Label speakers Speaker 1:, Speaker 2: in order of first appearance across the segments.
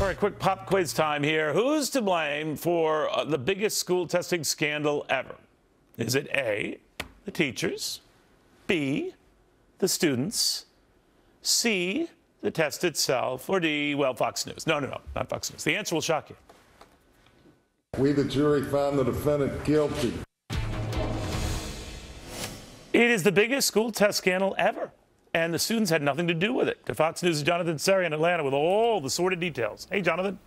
Speaker 1: All right, quick pop quiz time here. Who's to blame for the biggest school testing scandal ever? Is it A, the teachers, B, the students, C, the test itself, or D, well, Fox News? No, not Fox News. The answer will shock you.
Speaker 2: We, the jury, found the defendant guilty.
Speaker 1: It is the biggest school test scandal ever, and the students had nothing to do with it. To Fox News' Jonathan Seri in Atlanta with all the sordid details. Hey, Jonathan.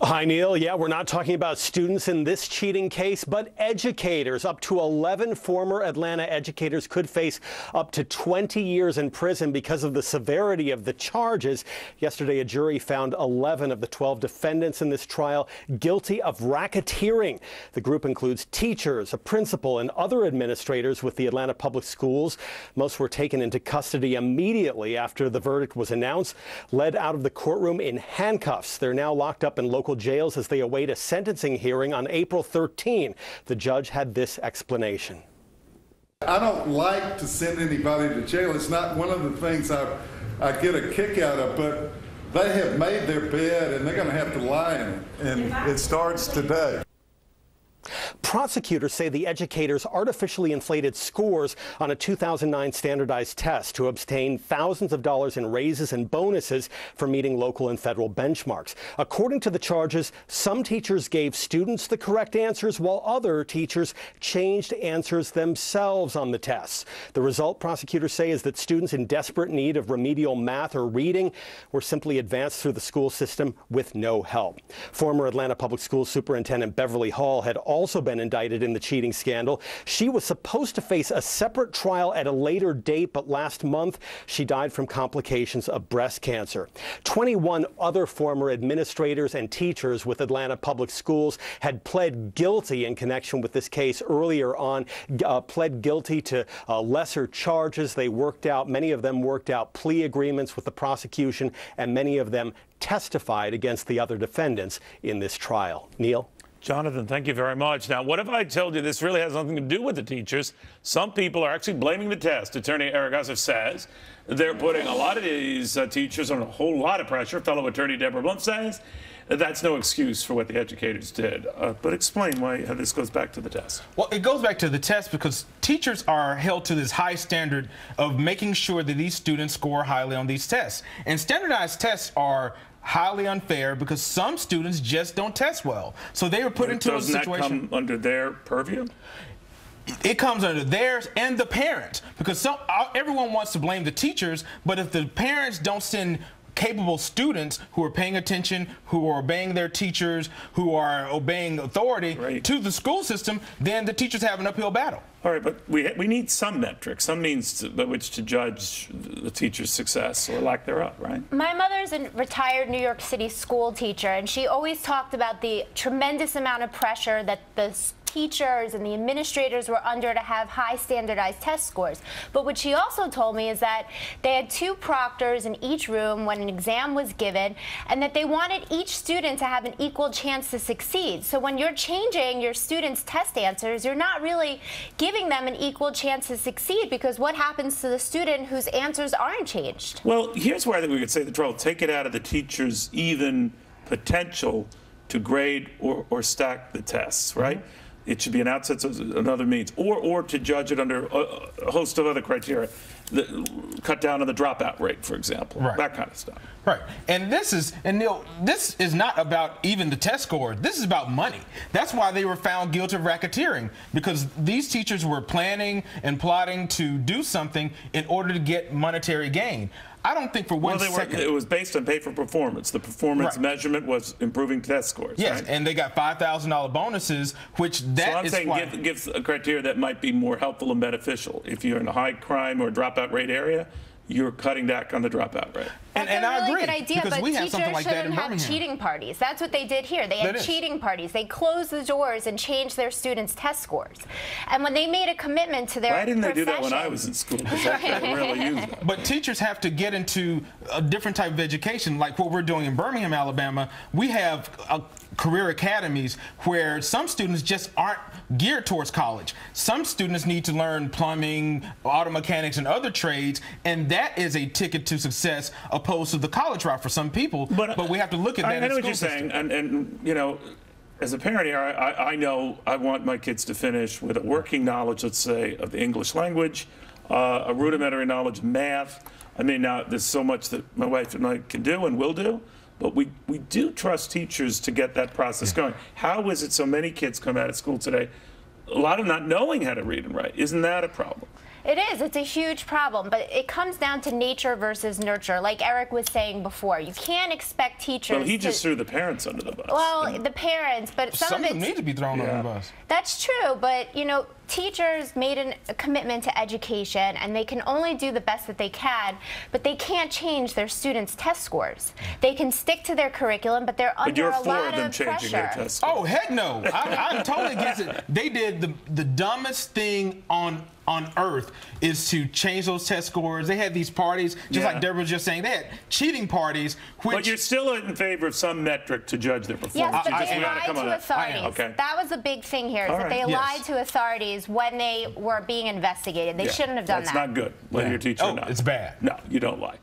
Speaker 3: Hi, Neil. Yeah, we're not talking about students in this cheating case, but educators. Up to 11 former Atlanta educators could face up to 20 years in prison because of the severity of the charges. Yesterday, a jury found 11 of the 12 defendants in this trial guilty of racketeering. The group includes teachers, a principal, and other administrators with the Atlanta Public Schools. Most were taken into custody immediately after the verdict was announced, led out of the courtroom in handcuffs. They're now locked up in local jails as they await a sentencing hearing on April 13. The judge had this explanation.
Speaker 2: I don't like to send anybody to jail. It's not one of the things I get a kick out of, but they have made their bed and they're going to have to lie in it. And it starts today.
Speaker 3: Prosecutors say the educators artificially inflated scores on a 2009 standardized test to obtain thousands of dollars in raises and bonuses for meeting local and federal benchmarks. According to the charges, some teachers gave students the correct answers while other teachers changed answers themselves on the tests. The result, prosecutors say, is that students in desperate need of remedial math or reading were simply advanced through the school system with no help. Former Atlanta Public Schools Superintendent Beverly Hall had also been indicted in the cheating scandal. She was supposed to face a separate trial at a later date, but last month she died from complications of breast cancer. 21 other former administrators and teachers with Atlanta Public Schools had pled guilty in connection with this case earlier on, pled guilty to lesser charges. Many of them worked out plea agreements with the prosecution, and many of them testified against the other defendants in this trial. Neil?
Speaker 1: Jonathan, thank you very much. Now, what if I told you this really has nothing to do with the teachers? Some people are actually blaming the test. Attorney Eric Usser says they're putting a lot of these teachers on a whole lot of pressure. Fellow attorney Deborah Blum says that's no excuse for what the educators did. But explain how this goes back to the test.
Speaker 4: Well, it goes back to the test because teachers are held to this high standard of making sure that these students score highly on these tests. And standardized tests are highly unfair because some students just don't test well. So they were put into a situation.
Speaker 1: Doesn't that come under their purview?
Speaker 4: It comes under theirs and the parents, because everyone wants to blame the teachers, but if the parents don't send capable students who are paying attention, who are obeying their teachers, who are obeying authority to the school system, then the teachers have an uphill battle.
Speaker 1: All right, but we need some metrics, some means by which to judge the teacher's success or lack thereof, right?
Speaker 5: My mother's a retired New York City school teacher, and she always talked about the tremendous amount of pressure that the teachers and the administrators were under to have high standardized test scores. But what she also told me is that they had 2 proctors in each room when an exam was given, and that they wanted each student to have an equal chance to succeed. So when you're changing your students' test answers, you're not really giving them an equal chance to succeed, because what happens to the student whose answers aren't changed?
Speaker 1: Well, here's where I think we could say the trouble. Take it out of the teacher's even potential to grade or stack the tests, right? It should be an outset, so another means, or to judge it under a host of other criteria. Cut down on the dropout rate, for example, that kind of stuff.
Speaker 4: Right, and Neil, this is not about even the test score. This is about money. That's why they were found guilty of racketeering, because these teachers were planning and plotting to do something in order to get monetary gain. I don't think for one second.
Speaker 1: It was based on pay for performance. The performance measurement was improving test scores.
Speaker 4: Yes, and they got $5,000 bonosuses, which that is
Speaker 1: why. So I'm saying give a criteria that might be more helpful and beneficial. If you're in a high crime or dropout rate area, you're cutting back on the dropout rate.
Speaker 5: That's a really good idea, but teachers shouldn't have cheating parties. That's what they did here. They had cheating parties. They closed the doors and changed their students' test scores. And when they made a commitment to their
Speaker 1: Why didn't they do that when I was in school? Because I couldn't really use them.
Speaker 4: But teachers have to get into a different type of education, like what we're doing in Birmingham, Alabama. We have career academies where some students just aren't geared towards college. Some students need to learn plumbing, auto mechanics, and other trades, and that is a ticket to success opposed to the college route for some people. But we have to look at that.
Speaker 1: I know what you're saying, and you know, as a parent here, I know I want my kids to finish with a working knowledge, let's say, of the English language, a rudimentary knowledge of math. I mean, now there's so much that my wife and I can do and will do, but we do trust teachers to get that process going. How is it so many kids come out of school today, a lot of not knowing how to read and write? Isn't that a problem?
Speaker 5: It is. It's a huge problem, but it comes down to nature versus nurture. Like Eric was saying before, you can't expect teachers.
Speaker 1: Well, he just threw the parents under the bus.
Speaker 5: Well, the parents, but some of it
Speaker 4: need to be thrown under the bus.
Speaker 5: That's true, but you know, teachers made a commitment to education, and they can only do the best that they can, but they can't change their students' test scores. They can stick to their curriculum, but they're under a lot of
Speaker 1: changing their
Speaker 5: pressure.
Speaker 1: test scores.
Speaker 4: Oh, heck no. I'm totally against it. They did the dumbest thing on earth is to change those test scores. They had these parties, just like Deborah was just saying, they had cheating parties.
Speaker 1: But you're still in favor of some metric to judge their performance.
Speaker 5: Yes, but they lied to authorities.
Speaker 1: Okay.
Speaker 5: That was the big thing here, is that they lied to authorities when they were being investigated. They shouldn't have done that.
Speaker 1: That's not good, whether you're a teacher or not.
Speaker 4: It's bad.
Speaker 1: No, you don't lie.